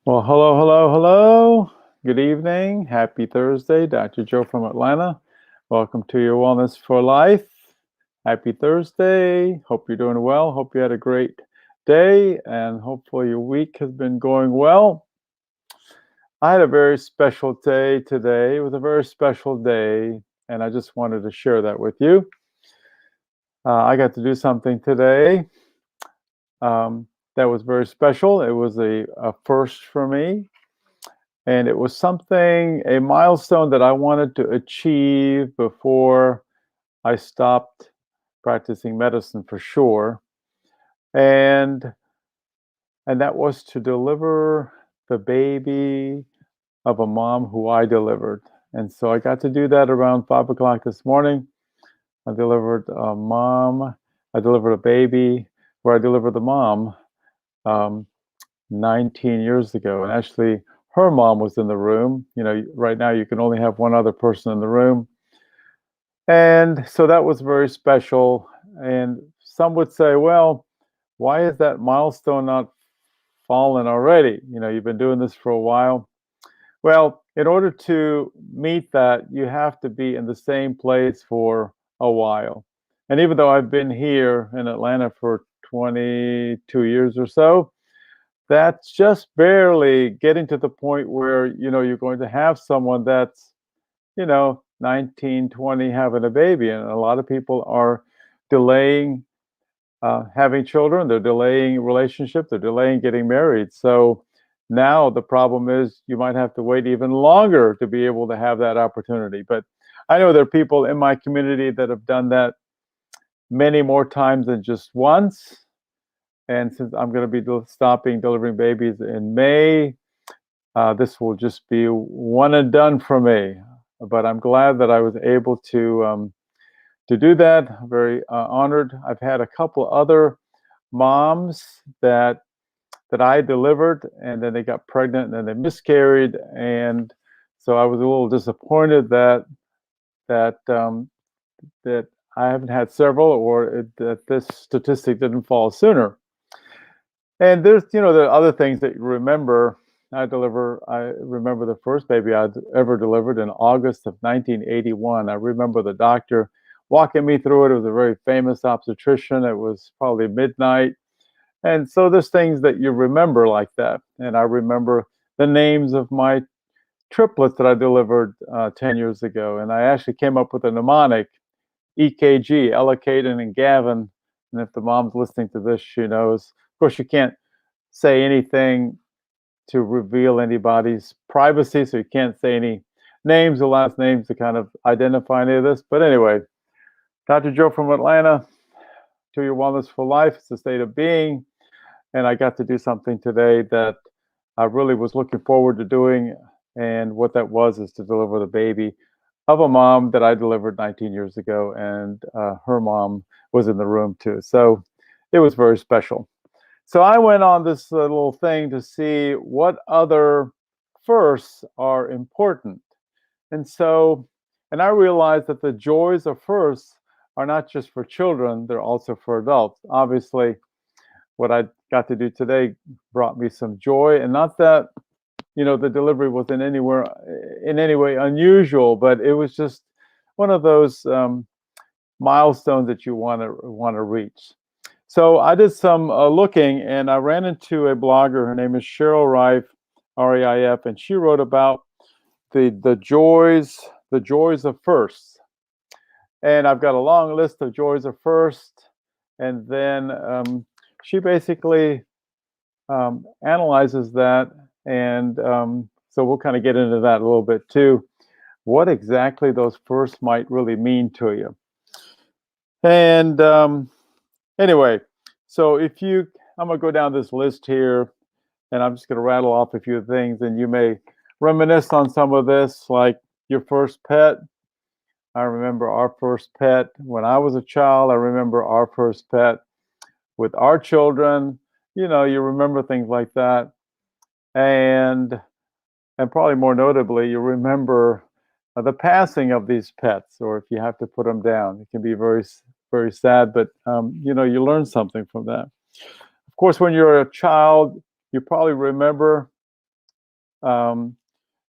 Well, hello, hello, hello. Good evening. Happy Thursday. Dr. Joe from Atlanta. Welcome to Your Wellness for Life. Happy Thursday. Hope you're doing well. Hope you had a great day and hopefully your week has been going well. I had a very special day today. It was a very special day, and I just wanted to share that with you. I got to do something today um, that was very special. It was a first for me. And it was a milestone that I wanted to achieve before I stopped practicing medicine for sure. And and that was to deliver the baby of a mom who I delivered. And so I got to do that around 5 o'clock this morning. I delivered a mom. I delivered a baby where I delivered the mom um, 19 years ago. And actually, her mom was in the room. Right now you can only have one other person in the room. And so that was very special. And some would say, well, why is that milestone not fallen already? You've been doing this for a while. Well, in order to meet that, you have to be in the same place for a while. And even though I've been here in Atlanta for 22 years or so, that's just barely getting to the point where, you're going to have someone that's, 19, 20, having a baby. And a lot of people are delaying having children, they're delaying relationships, they're delaying getting married. So now the problem is you might have to wait even longer to be able to have that opportunity. But I know there are people in my community that have done that many more times than just once. And since I'm going to be stopping delivering babies in May, this will just be one and done for me. But I'm glad that I was able to do that. I'm very honored. I've had a couple other moms that I delivered, and then they got pregnant, and then they miscarried, and so I was a little disappointed that that I haven't had several, or that this statistic didn't fall sooner. And there are other things that you remember. I remember the first baby I'd ever delivered in August of 1981. I remember the doctor walking me through it. It was a very famous obstetrician. It was probably midnight. And so there's things that you remember like that. And I remember the names of my triplets that I delivered 10 years ago. And I actually came up with a mnemonic, EKG, Ella, Caden, and Gavin. And if the mom's listening to this, she knows. Of course, you can't say anything to reveal anybody's privacy, so you can't say any names or last names to kind of identify any of this. But anyway, Dr. Joe from Atlanta, To Your Wellness for Life. It's a state of being. And I got to do something today that I really was looking forward to doing. And what that was is to deliver the baby of a mom that I delivered 19 years ago. And her mom was in the room too. So it was very special. So I went on this little thing to see what other firsts are important. And I realized that the joys of firsts are not just for children, they're also for adults. Obviously, what I got to do today brought me some joy, and not that the delivery was in any way unusual, but it was just one of those milestones that you want to reach. So I did some looking, and I ran into a blogger. Her name is Cheryl Reif, REIF, and she wrote about the joys of firsts. And I've got a long list of joys of first, and then she basically analyzes that, and so we'll kind of get into that a little bit too. What exactly those firsts might really mean to you. And anyway, so I'm going to go down this list here, and I'm just going to rattle off a few things, and you may reminisce on some of this, like your first pet. I remember our first pet when I was a child. I remember our first pet with our children. You remember things like that. And probably more notably, you remember the passing of these pets, or if you have to put them down. It can be very, very sad, but you learn something from that. Of course, when you're a child, you probably remember Um,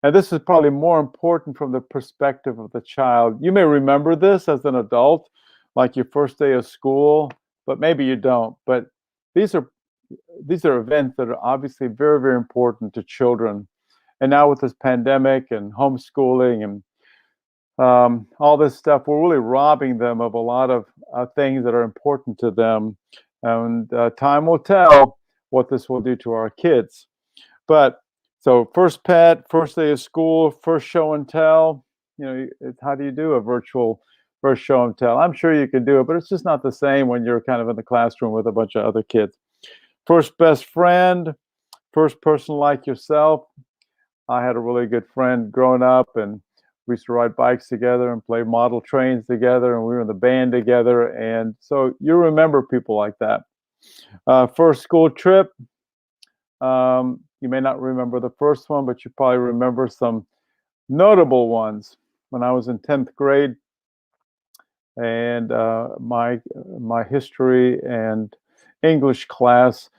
and this is probably more important from the perspective of the child. You may remember this as an adult, like your first day of school, but maybe you don't. But these are these are events that are obviously very, very important to children. And now with this pandemic and homeschooling and all this stuff, we're really robbing them of a lot of things that are important to them. And time will tell what this will do to our kids. But so first pet, first day of school, first show and tell, how do you do a virtual first show and tell? I'm sure you can do it, but it's just not the same when you're kind of in the classroom with a bunch of other kids. First best friend, first person like yourself. I had a really good friend growing up, and we used to ride bikes together and play model trains together, and we were in the band together. And so you remember people like that. First school trip. You may not remember the first one, but you probably remember some notable ones. When I was in 10th grade, and my history and English class,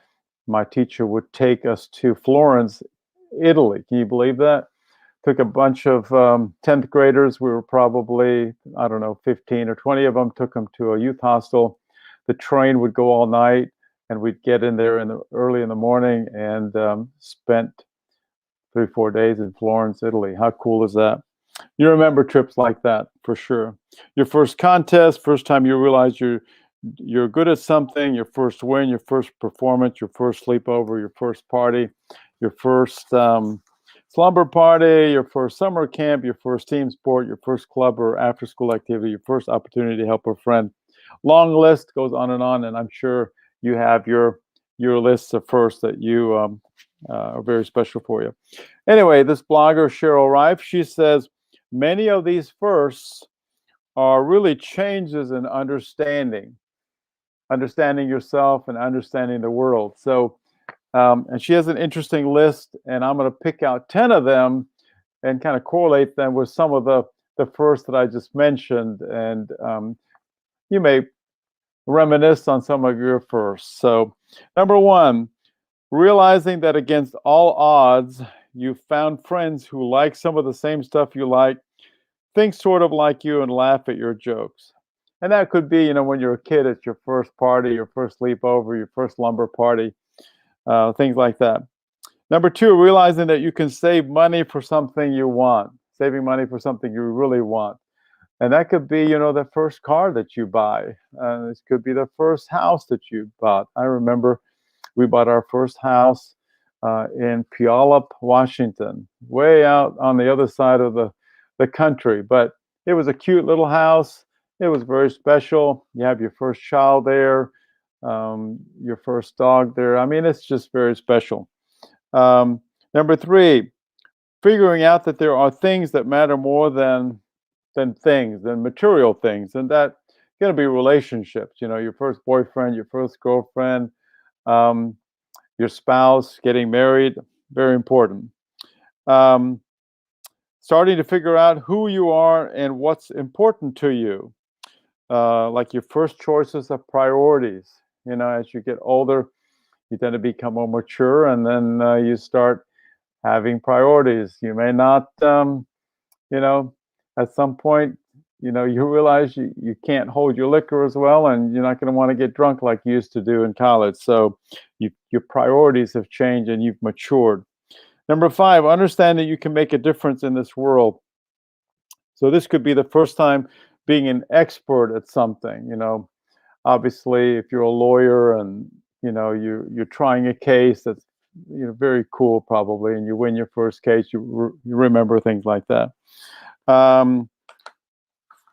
my teacher would take us to Florence, Italy. Can you believe that? Took a bunch of 10th graders. We were probably, I don't know, 15 or 20 of them, took them to a youth hostel. The train would go all night, and we'd get in there early in the morning and spent 3-4 days in Florence, Italy. How cool is that? You remember trips like that for sure. Your first contest, first time you realize you're good at something, your first win, your first performance, your first sleepover, your first party, your first slumber party, your first summer camp, your first team sport, your first club or after school activity, your first opportunity to help a friend. Long list goes on, and I'm sure you have your lists of firsts that you are very special for you. Anyway, this blogger, Cheryl Rife, she says, many of these firsts are really changes in understanding yourself and understanding the world. So, and she has an interesting list, and I'm going to pick out 10 of them and kind of correlate them with some of the firsts that I just mentioned. And you may reminisce on some of your firsts. So, number one, realizing that against all odds, you found friends who like some of the same stuff you like, think sort of like you, and laugh at your jokes. And that could be, when you're a kid, it's your first party, your first sleepover, your first lumber party, things like that. Number two, realizing that you can save money for something you want, saving money for something you really want. And that could be, the first car that you buy. This could be the first house that you bought. I remember we bought our first house in Puyallup, Washington, way out on the other side of the country. But it was a cute little house. It was very special. You have your first child there, your first dog there. I mean, it's just very special. Number three, figuring out that there are things that matter more than material things, and that going to be relationships. Your first boyfriend, your first girlfriend, your spouse, getting married, very important. Starting to figure out who you are and what's important to you, like your first choices of priorities. As you get older, you tend to become more mature, and then you start having priorities. You may not, at some point, you realize you can't hold your liquor as well, and you're not going to want to get drunk like you used to do in college. So your priorities have changed and you've matured. Number five, understand that you can make a difference in this world. So this could be the first time being an expert at something. Obviously, if you're a lawyer and you're trying a case that's very cool probably, and you win your first case, you remember things like that.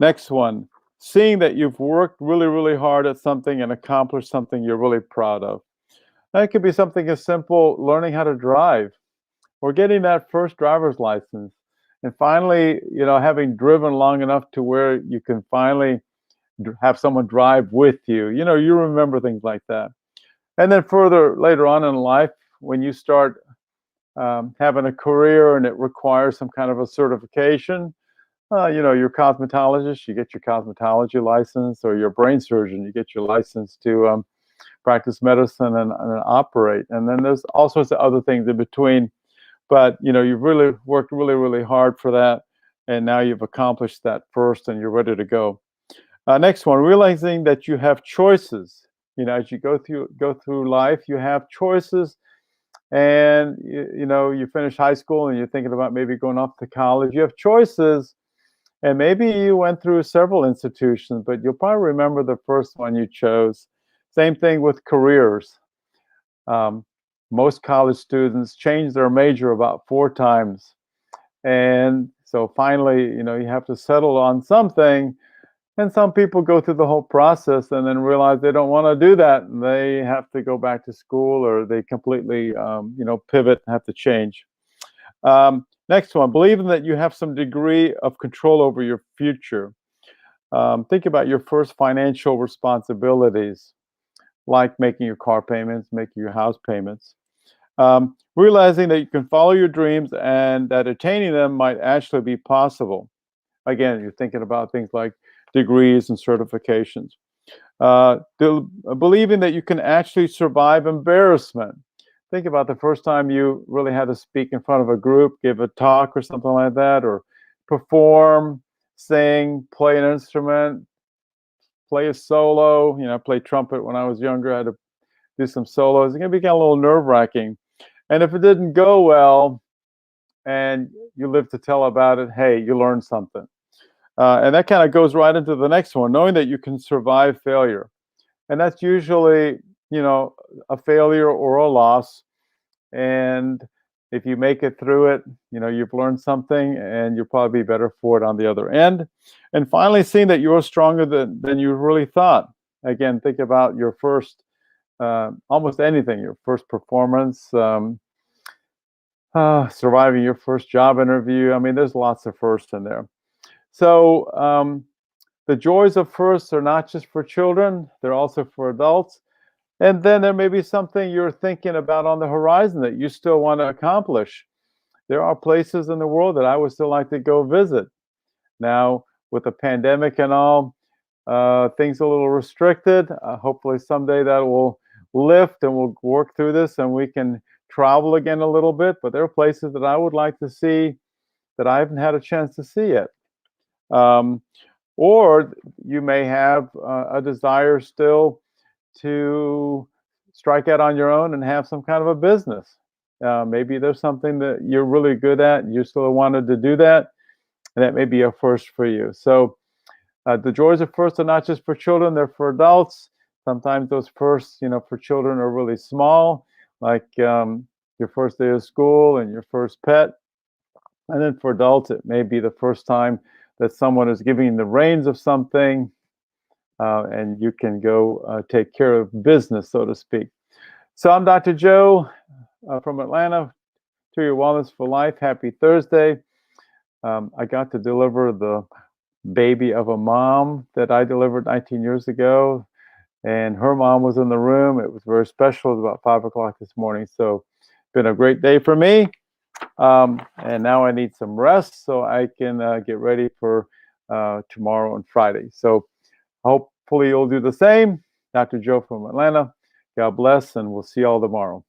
Next one, seeing that you've worked really, really hard at something and accomplished something you're really proud of. That could be something as simple, learning how to drive, or getting that first driver's license. And finally, having driven long enough to where you can finally have someone drive with you. You remember things like that. And then further later on in life, when you start having a career and it requires some kind of a certification, your cosmetologist, you get your cosmetology license, or your brain surgeon, you get your license to practice medicine and operate. And then there's all sorts of other things in between. But you've really worked really, really hard for that, and now you've accomplished that first, and you're ready to go. Next one, realizing that you have choices. As you go through life, you have choices, and you finish high school and you're thinking about maybe going off to college. You have choices, and maybe you went through several institutions, but you'll probably remember the first one you chose. Same thing with careers. Um, Most college students change their major about 4 times. And so finally, you have to settle on something. And some people go through the whole process and then realize they don't want to do that. And they have to go back to school, or they completely, pivot and have to change. Next one, believing that you have some degree of control over your future. Think about your first financial responsibilities, like making your car payments, making your house payments. Realizing that you can follow your dreams and that attaining them might actually be possible. Again, you're thinking about things like degrees and certifications. Believing that you can actually survive embarrassment. Think about the first time you really had to speak in front of a group, give a talk or something like that, or perform, sing, play an instrument, play a solo. I played trumpet when I was younger. I had to do some solos. It can be kind of a little nerve-wracking. And if it didn't go well and you live to tell about it, hey, you learned something. And that kind of goes right into the next one, knowing that you can survive failure. And that's usually, a failure or a loss. And if you make it through it, you've learned something, and you'll probably be better for it on the other end. And finally, seeing that you're stronger than you really thought. Again, think about your first, almost anything, your first performance, surviving your first job interview. I mean, there's lots of firsts in there. So the joys of firsts are not just for children, they're also for adults. And then there may be something you're thinking about on the horizon that you still want to accomplish. There are places in the world that I would still like to go visit. Now, with the pandemic and all, things are a little restricted. Hopefully someday that will lift and we'll work through this and we can travel again a little bit. But there are places that I would like to see that I haven't had a chance to see yet. Or you may have a desire still to strike out on your own and have some kind of a business. Maybe there's something that you're really good at and you still wanted to do that, and that may be a first for you. So the joys of first are not just for children, they're for adults. Sometimes those firsts, for children are really small, like your first day of school and your first pet. And then for adults, it may be the first time that someone is giving the reins of something, and you can go take care of business, so to speak. So I'm Dr. Joe from Atlanta, 2YourWellness4Life. Happy Thursday. I got to deliver the baby of a mom that I delivered 19 years ago, and her mom was in the room. It was very special. It was about 5 o'clock this morning. So it's been a great day for me. And now I need some rest so I can get ready for tomorrow and Friday. So hopefully you'll do the same. Dr. Joe from Atlanta. God bless, and we'll see you all tomorrow.